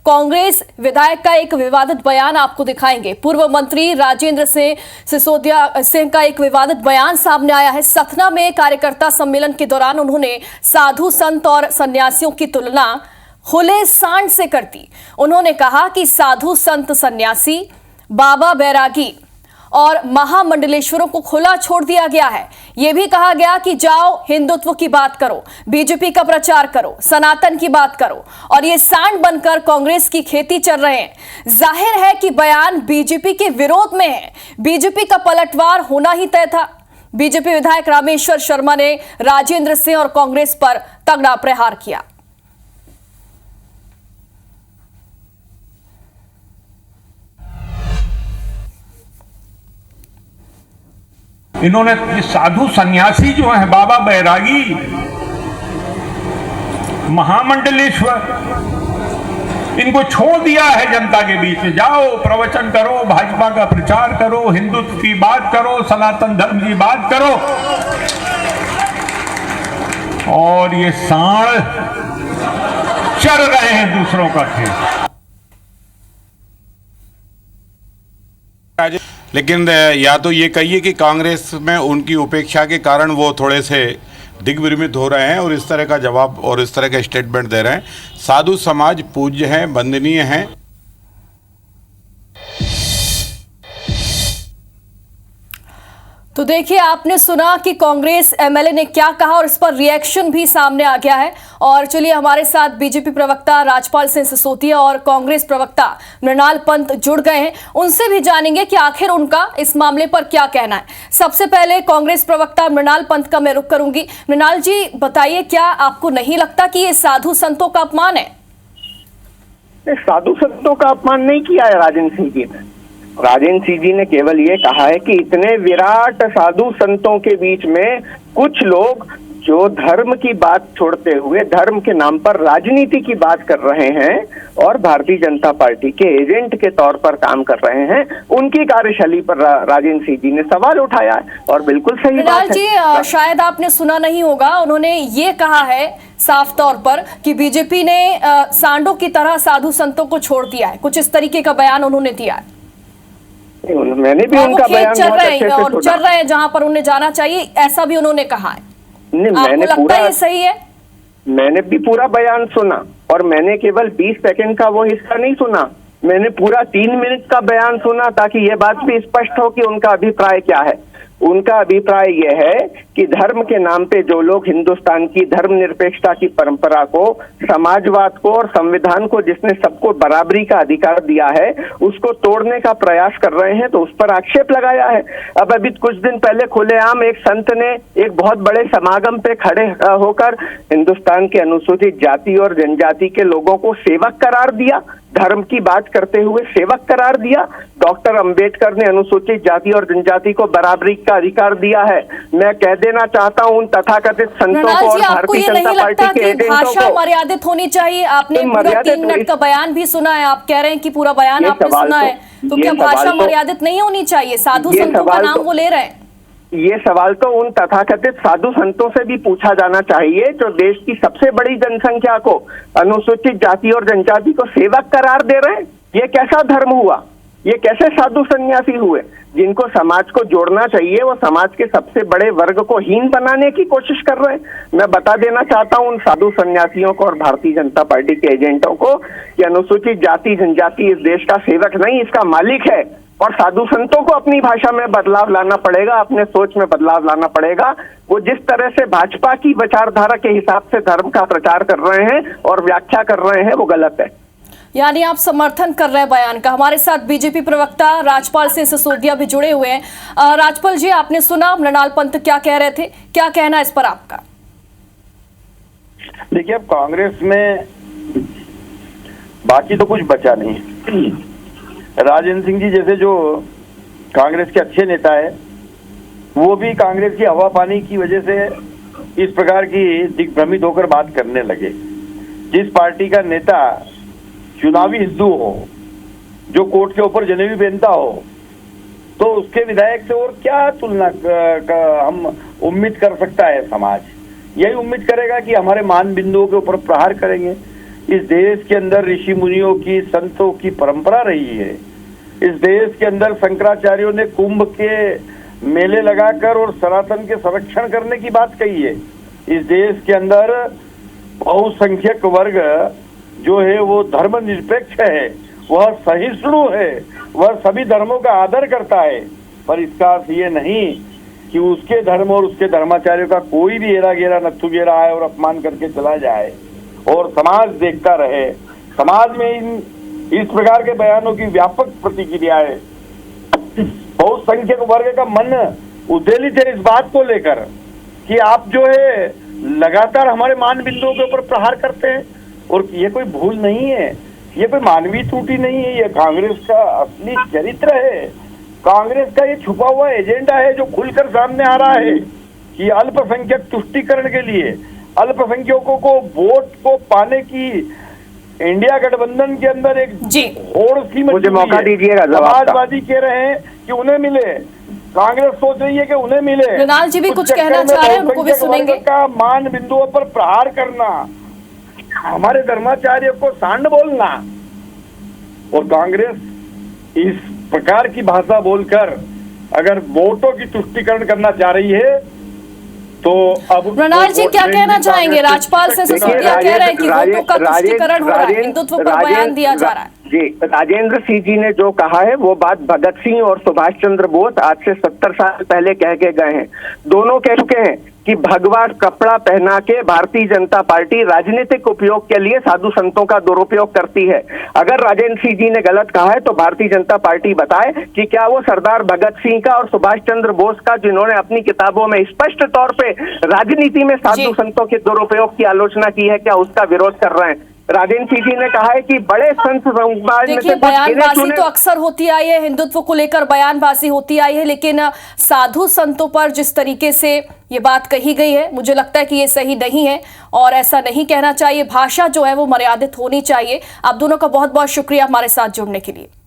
कांग्रेस विधायक का एक विवादित बयान आपको दिखाएंगे। पूर्व मंत्री राजेंद्र सिंह सिसोदिया सिंह का एक विवादित बयान सामने आया है। सतना में कार्यकर्ता सम्मेलन के दौरान उन्होंने साधु संत और सन्यासियों की तुलना खुले सांड से कर दी। उन्होंने कहा कि साधु संत सन्यासी, बाबा बैरागी और महामंडलेश्वरों को खुला छोड़ दिया गया है। यह भी कहा गया कि जाओ हिंदुत्व की बात करो, बीजेपी का प्रचार करो, सनातन की बात करो, और ये सांड बनकर कांग्रेस की खेती चल रहे हैं। जाहिर है कि बयान बीजेपी के विरोध में है। बीजेपी का पलटवार होना ही तय था। बीजेपी विधायक रामेश्वर शर्मा ने राजेंद्र सिंह और कांग्रेस पर तगड़ा प्रहार किया। इन्होंने ये साधु सन्यासी जो है, बाबा बैरागी, महामंडलेश्वर, इनको छोड़ दिया है जनता के बीच में। जाओ प्रवचन करो, भाजपा का प्रचार करो, हिंदुत्व की बात करो, सनातन धर्म की बात करो, और ये सांड चर रहे हैं दूसरों का खेल। लेकिन या तो ये कहिए कि कांग्रेस में उनकी उपेक्षा के कारण वो थोड़े से दिग्भ्रमित हो रहे हैं और इस तरह का जवाब और इस तरह का स्टेटमेंट दे रहे हैं। साधु समाज पूज्य है, वंदनीय है। तो देखिए, आपने सुना कि कांग्रेस एमएलए ने क्या कहा और इस पर रिएक्शन भी सामने आ गया है। और चलिए, हमारे साथ बीजेपी प्रवक्ता राजपाल सिंह सिसोदिया और कांग्रेस प्रवक्ता मृणाल पंत जुड़ गए हैं। उनसे भी जानेंगे कि आखिर उनका इस मामले पर क्या कहना है। सबसे पहले कांग्रेस प्रवक्ता मृणाल पंत का मैं रुख करूंगी। मृणाल जी, बताइए, क्या आपको नहीं लगता कि ये साधु संतों का अपमान है? साधु संतों का अपमान नहीं किया है राजेंद्र सिंह जी ने। राजेंद्र सिंह जी ने केवल ये कहा है कि इतने विराट साधु संतों के बीच में कुछ लोग जो धर्म की बात छोड़ते हुए धर्म के नाम पर राजनीति की बात कर रहे हैं और भारतीय जनता पार्टी के एजेंट के तौर पर काम कर रहे हैं, उनकी कार्यशैली पर राजेंद्र सिंह जी ने सवाल उठाया है। और बिल्कुल सही बात है। जी, शायद आपने सुना नहीं होगा, उन्होंने ये कहा है साफ तौर पर कि बीजेपी ने सांडों की तरह साधु संतों को छोड़ दिया है। कुछ इस तरीके का बयान उन्होंने दिया है। मैंने भी उनका बयान चल रहे हैं जहां पर उन्हें जाना चाहिए, ऐसा भी उन्होंने कहा है। मैंने लगता है ये सही है? मैंने भी पूरा बयान सुना, और मैंने केवल 20 सेकंड का वो हिस्सा नहीं सुना, मैंने पूरा 3 मिनट का बयान सुना, ताकि ये बात भी स्पष्ट हो कि उनका अभिप्राय क्या है। उनका अभिप्राय यह है कि धर्म के नाम पे जो लोग हिंदुस्तान की धर्मनिरपेक्षता की परंपरा को, समाजवाद को और संविधान को, जिसने सबको बराबरी का अधिकार दिया है, उसको तोड़ने का प्रयास कर रहे हैं, तो उस पर आक्षेप लगाया है। अब अभी कुछ दिन पहले खुलेआम एक संत ने एक बहुत बड़े समागम पे खड़े होकर हिंदुस्तान के अनुसूचित जाति और जनजाति के लोगों को सेवक करार दिया, धर्म की बात करते हुए सेवक करार दिया। डॉक्टर अंबेडकर ने अनुसूचित जाति और जनजाति को बराबरी का अधिकार दिया है। मैं कह देना चाहता हूं उन तथाकथित संतों को और भारतीय जनता पार्टी के एजेंटों को, भाषा मर्यादित होनी चाहिए। आपने पूरा 3 मिनट का बयान भी सुना है, आप कह रहे हैं कि पूरा बयान आपने सुना है, तो क्या भाषा मर्यादित नहीं होनी चाहिए? साधु संतों का नाम वो ले रहे हैं। ये सवाल तो उन तथाकथित साधु संतों से भी पूछा जाना चाहिए जो देश की सबसे बड़ी जनसंख्या को, अनुसूचित जाति और जनजाति को सेवक करार दे रहे हैं। ये कैसा धर्म हुआ? ये कैसे साधु सन्यासी हुए? जिनको समाज को जोड़ना चाहिए वो समाज के सबसे बड़े वर्ग को हीन बनाने की कोशिश कर रहे हैं। मैं बता देना चाहता हूं उन साधु सन्यासियों को और भारतीय जनता पार्टी के एजेंटों को कि अनुसूचित जाति जनजाति इस देश का सेवक नहीं, इसका मालिक है। और साधु संतों को अपनी भाषा में बदलाव लाना पड़ेगा, अपने सोच में बदलाव लाना पड़ेगा। वो जिस तरह से भाजपा की विचारधारा के हिसाब से धर्म का प्रचार कर रहे हैं और व्याख्या कर रहे हैं, वो गलत है। यानी आप समर्थन कर रहे हैं बयान का। हमारे साथ बीजेपी प्रवक्ता राजपाल सिंह सिसोदिया भी जुड़े हुए हैं। राजपाल जी, आपने सुना मृणाल पंत क्या कह रहे थे, क्या कहना इस पर आपका? देखिए, अब कांग्रेस में बाकी तो कुछ बचा नहीं है। राजेंद्र सिंह जी जैसे जो कांग्रेस के अच्छे नेता है, वो भी कांग्रेस की हवा पानी की वजह से इस प्रकार की दिग्भ्रमित होकर बात करने लगे। जिस पार्टी का नेता चुनावी हिंदू हो, जो कोर्ट के ऊपर जनेवी पहनता हो, तो उसके विधायक से और क्या तुलना हम उम्मीद कर सकता है समाज? यही उम्मीद करेगा कि हमारे मान बिंदुओं के ऊपर प्रहार करेंगे। इस देश के अंदर ऋषि मुनियों की, संतों की परंपरा रही है। इस देश के अंदर शंकराचार्यों ने कुंभ के मेले लगाकर और सनातन के संरक्षण करने की बात कही है। इस देश के अंदर बहुसंख्यक वर्ग जो है वो धर्मनिरपेक्ष है, वह सहिष्णु है, वह सभी धर्मों का आदर करता है। पर इसका अर्थ ये नहीं कि उसके धर्म और उसके धर्माचार्यों का कोई भी हेरा गेरा नत्थु गेरा आए और अपमान करके चला जाए और समाज देखता रहे। समाज में इस प्रकार के बयानों की व्यापक प्रतिक्रिया है। बहुसंख्यक वर्ग का मन उद्वेलित है इस बात को लेकर कि आप जो है लगातार हमारे मान बिंदुओं के ऊपर प्रहार करते हैं। और ये कोई भूल नहीं है, ये कोई मानवीय त्रुटि नहीं है, ये कांग्रेस का असली चरित्र है। कांग्रेस का ये छुपा हुआ एजेंडा है जो खुलकर सामने आ रहा है कि अल्पसंख्यक तुष्टीकरण के लिए, अल्पसंख्यकों को वोट को पाने की इंडिया गठबंधन के अंदर एक होड़ सी मुझे मौका दीजिएगा जवाब का। समाजवादी कह रहे हैं कि उन्हें मिले, कांग्रेस सोच रही है कि उन्हें मिले। मृणाल जी भी कुछ कहना चाह रहे हैं, उनको भी सुनेंगे। का मान बिंदुओं पर प्रहार करना, हमारे धर्माचार्य को सांड बोलना और कांग्रेस इस प्रकार की भाषा बोलकर अगर वोटों की तुष्टीकरण करना चाह रही है तो अब मृणाल जी क्या कहना चाहेंगे? राजपाल से सिसोदिया कह रहे हैं कि वोटों का तुष्टीकरण हो रहा है, हिंदुत्व पर बयान दिया जा रहा है। जी, राजेंद्र सिंह जी ने जो कहा है वो बात भगत सिंह और सुभाष चंद्र बोस आज से 70 साल पहले कह के गए हैं। दोनों कह चुके हैं कि भगवा कपड़ा पहना के भारतीय जनता पार्टी राजनीतिक उपयोग के लिए साधु संतों का दुरुपयोग करती है। अगर राजेंद्र सिंह जी ने गलत कहा है तो भारतीय जनता पार्टी बताए कि क्या वो सरदार भगत सिंह का और सुभाष चंद्र बोस का, जिन्होंने अपनी किताबों में स्पष्ट तौर पे राजनीति में साधु संतों के दुरुपयोग की आलोचना की है, क्या उसका विरोध कर रहे हैं? राजेंद्र सिंह जी ने कहा है कि बड़े संत समाज में से बयानबाजी तो अक्सर होती आई है, हिंदुत्व को लेकर बयानबाजी होती आई है, लेकिन साधु संतों पर जिस तरीके से ये बात कही गई है, मुझे लगता है कि ये सही नहीं है और ऐसा नहीं कहना चाहिए। भाषा जो है वो मर्यादित होनी चाहिए। आप दोनों का बहुत बहुत शुक्रिया हमारे साथ जुड़ने के लिए।